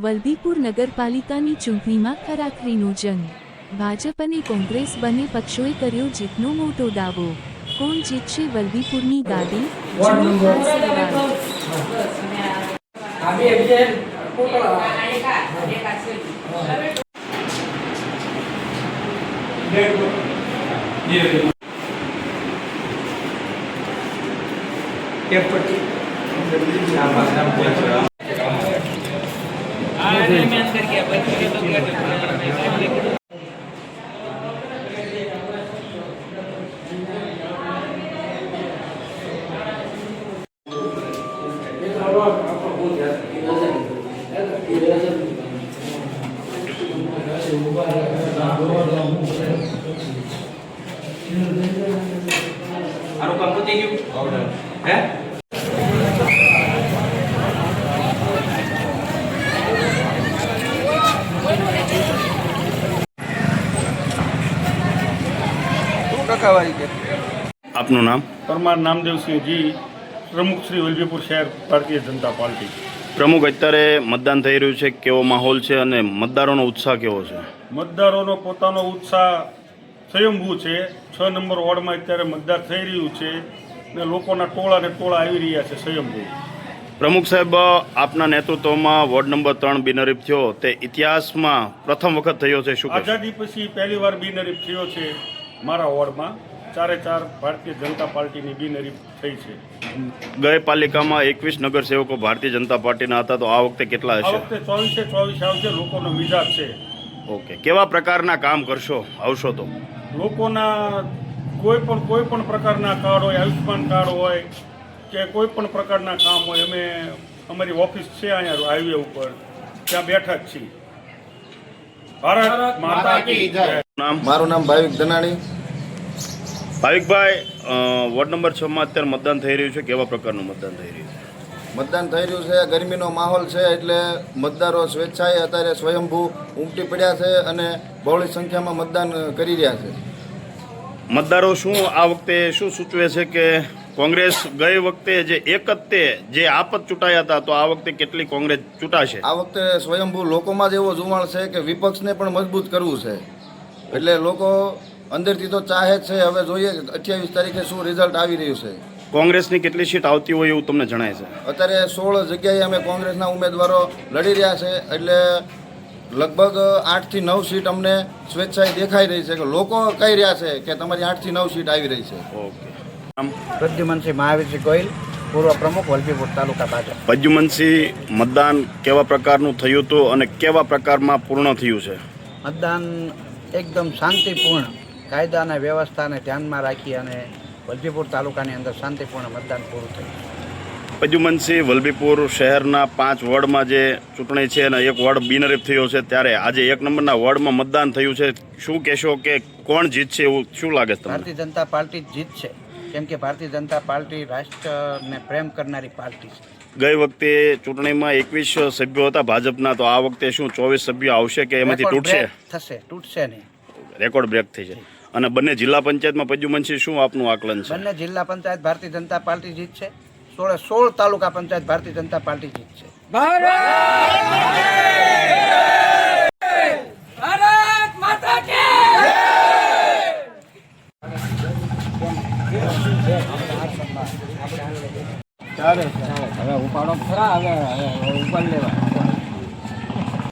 વલભીપુર નગરપાલિકાની ચૂંટણીમાં ખરાખરીનો જંગ. ભાજપ અને કોંગ્રેસ બંને પક્ષોએ કર્યો જીતનો મોટો દાવો. કોણ જીતશે વલભીપુરની ગાદી? જુઓ ખાસ અહેવાલ. આનું કામ પતી ગયું હે? આપનું નામ? પરમાર નામદેવસિંહજી, પ્રમુખ શ્રી વલભીપુર શહેર ભારતીય જનતા પાર્ટી. પ્રમુખ, અત્યારે મતદાન થઈ રહ્યું છે, કેવો માહોલ છે અને મતદારોનો ઉત્સાહ કેવો છે? મતદારોનો પોતાનો ઉત્સાહ સ્વયંભૂ છે. 6 નંબર વોર્ડમાં અત્યારે મતદાન થઈ રહ્યું છે ને લોકોના ટોળા ને ટોળા આવી રહ્યા છે સ્વયંભૂ. પ્રમુખ સાહેબ, આપના નેતૃત્વમાં વોર્ડ નંબર 3 બિનહરીફ થયો તે ઇતિહાસમાં પ્રથમ વખત થયો છે. શું કહેશો? આઝાદી પછી પહેલી વાર બિનહરીફ થયો છે મારા વોર્ડમાં. 4 ભારતીય જનતા પાર્ટીની બિનહરીફ થઈ છે. ગઈ પાલિકામાં 21 નગરસેવકો ભારતીય જનતા પાર્ટીના હતા, તો આ વખતે કેટલા આ હશે? વખતે 24 આવશે. લોકોનો મિજાજ છે. ઓકે, કેવા પ્રકારના કામ કરશો આવશો તો? લોકોના કોઈ પણ પ્રકારના કાર્ડ હોય, આયુષ્માન કાર્ડ હોય કે કોઈ પણ પ્રકારના કામ હોય, અમે અમારી ઓફિસ છે અહીંયા હાઈવે ઉપર, ત્યાં બેઠા જ છીએ. ભારત માતા કી જય. નામ? મારું નામ ભાવિક ધનાણી. ભાવિકભાઈ, વોર્ડ નંબર 6 માં અત્યારે મતદાન થઈ રહ્યું છે, કેવા પ્રકારનું મતદાન થઈ રહ્યું છે? મતદાન થઈ રહ્યું છે. ગરમીનો માહોલ છે એટલે મતદારો સ્વેચ્છાએ અત્યારે સ્વયંભૂ ઉમટી પડ્યા છે અને બહોળી સંખ્યામાં મતદાન કરી રહ્યા છે. મતદારો શું આ વખતે શું સૂચવે છે કે કોંગ્રેસ ગઈ વખતે જે આપ જ ચૂંટાયા હતા, તો આ વખતે કેટલી કોંગ્રેસ ચૂંટાશે? આ વખતે સ્વયંભૂ લોકોમાં જ એવો જુમાળ છે કે વિપક્ષને પણ મજબૂત કરવું છે. એટલે લોકો અંદરથી તો ચાહે જ છે. હવે જોઈએ 28 તારીખે શું રિઝલ્ટ આવી રહ્યું છે. કોંગ્રેસની કેટલી સીટ આવતી હોય એવું તમને જણાય છે? અત્યારે 16 જગ્યાએ અમે કોંગ્રેસના ઉમેદવારો લડી રહ્યા છે. એટલે લગભગ 8 થી 9 સીટ અમને સ્વેચ્છાએ દેખાઈ રહી છે કે લોકો કહી રહ્યા છે કે તમારી 8 થી 9 સીટ આવી રહી છે. ઓકે. આમ પ્રદ્યુમનસિંહ મહાવીરસિંહ ગોહિલ, પૂર્વ પ્રમુખ વલભીપુર તાલુકા ભાજપ. પ્રદ્યુમનસિંહ, મતદાન કેવા પ્રકારનું થયું હતું અને કેવા પ્રકારમાં પૂર્ણ થયું છે? મતદાન એકદમ શાંતિપૂર્ણ, કાયદા અને વ્યવસ્થાને ધ્યાનમાં રાખી અને વલભીપુર તાલુકાની અંદર શાંતિપૂર્ણ મતદાન પૂરું થયું. પ્રદ્યુમનસિંહ, વલભીપુર શહેરના 5 વોર્ડમાં જે ચૂંટણી છે અને 1 વોર્ડ બિનહરીફ થયો છે, ત્યારે આજે 1 નંબરના વોર્ડમાં મતદાન થયું છે. શું કહેશો કે કોણ જીતશે એવું શું લાગે છે તમને? ભારતીય જનતા પાર્ટી જીતશે, કેમ કે ભારતીય જનતા પાર્ટી રાષ્ટ્રને પ્રેમ કરનારી પાર્ટી છે. ગઈ વખતે ચૂંટણીમાં 21 સભ્યો હતા ભાજપના, તો આ વખતે શું 24 સભ્યો આવશે કે એમાંથી તૂટશે? તૂટશે નહીં. રેકોર્ડ બ્રેક થઈ જાય. અને બંને જિલ્લા પંચાયતમાં પ્રદ્યુમનસિંહ, શું આપનું આકલન છે? બંને જિલ્લા પંચાયત ભારતીય જનતા પાર્ટી જીતશે. 16 તાલુકા પંચાયત ભારતીય જનતા પાર્ટી જીતશે.